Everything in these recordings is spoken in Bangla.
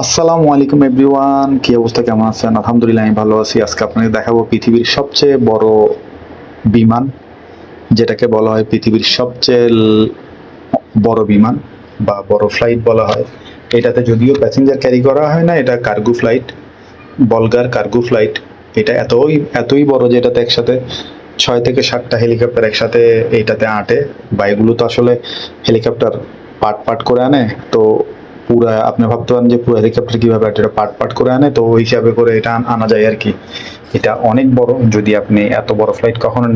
আসসালামু আলাইকুম এভরিওয়ান, কি অবস্থা, কেমন আছেন? আলহামদুলিল্লাহ আমি ভালো আছি। আজকে আপনাদের দেখাবো পৃথিবীর সবচেয়ে বড় বিমান, যেটাকে বলা হয় পৃথিবীর সবচেয়ে বড় বিমান বা বড় ফ্লাইট বলা হয়। এটাতে যদিও প্যাসেঞ্জার ক্যারি করা হয় না, এটা কার্গো ফ্লাইট, বলগার কার্গো ফ্লাইট। এটা এতই এতই বড় যে এটাতে একসাথে 6 থেকে 7টা হেলিকপ্টার একসাথে এইটাতে আঁটে। বা এগুলো তো আসলে হেলিকপ্টার পার্ট পার্ট করে আনে, তো পুরা আপনি ভাবতে পারেন যে পুরো হেলিকপ্টার কিভাবে আটে, এটা পার্ট পার্ট করে আনে, তো ওই হিসাবে করে এটা আনা যায় আর কি। এটা অনেক বড়। যদি আপনি এত বড় ফ্লাইট কখনো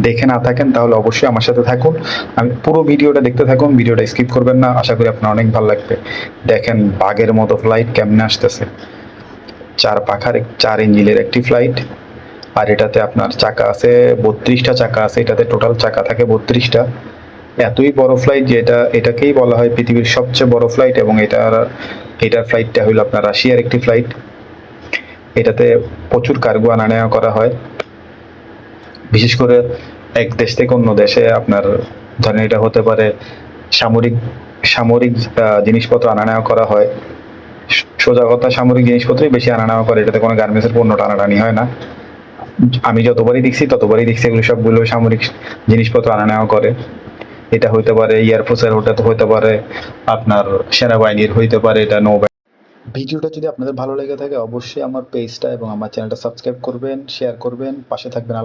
দেখে না থাকেন তাহলে অবশ্যই আমার সাথে থাকুন। আমি পুরো ভিডিওটা দেখতে থাকুন, ভিডিওটা স্কিপ করবেন না, আশা করি আপনার অনেক ভালো লাগবে। দেখেন বাঘের মতো ফ্লাইট কেমনে আসতেছে, 4 পাখার 4 ইঞ্জিনের একটি ফ্লাইট। আর এটাতে আপনার চাকা আছে 32টা চাকা আছে, এটাতে টোটাল চাকা থাকে 32টা। এতই বড় ফ্লাইট যে এটাকেই বলা হয় পৃথিবীর সবচেয়ে বড় ফ্লাইট। এবং এটার ফ্লাইটটা হলো আপনার রাশিয়ার একটি ফ্লাইট। এটাতে প্রচুর কার্গো আনা নেওয়া করা হয়, বিশেষ করে এক দেশ থেকে অন্য দেশে। আপনার ধরেন এটা হতে পারে সামরিক সামরিক জিনিসপত্র আনা নেওয়া করা হয়। সোজা কথা, সামরিক জিনিসপত্রই বেশি আনা নেওয়া করে, এটাতে কোনো গার্মেন্টসের পণ্য টানাটানি হয় না। আমি ততবারই দেখছি এগুলো সবগুলো সামরিক জিনিসপত্র আনা নেওয়া করে। এটা হইতে পারে এয়ারফোর্সের, ওটা তো হইতে পারে আপনার সেনাবাহিনীর, হইতে পারে এটা নৌবাহিনী। ভিডিওটা যদি আপনাদের ভালো লেগে থাকে অবশ্যই আমার পেজটা এবং আমার চ্যানেলটা সাবস্ক্রাইব করবেন, শেয়ার করবেন, পাশে থাকবেন।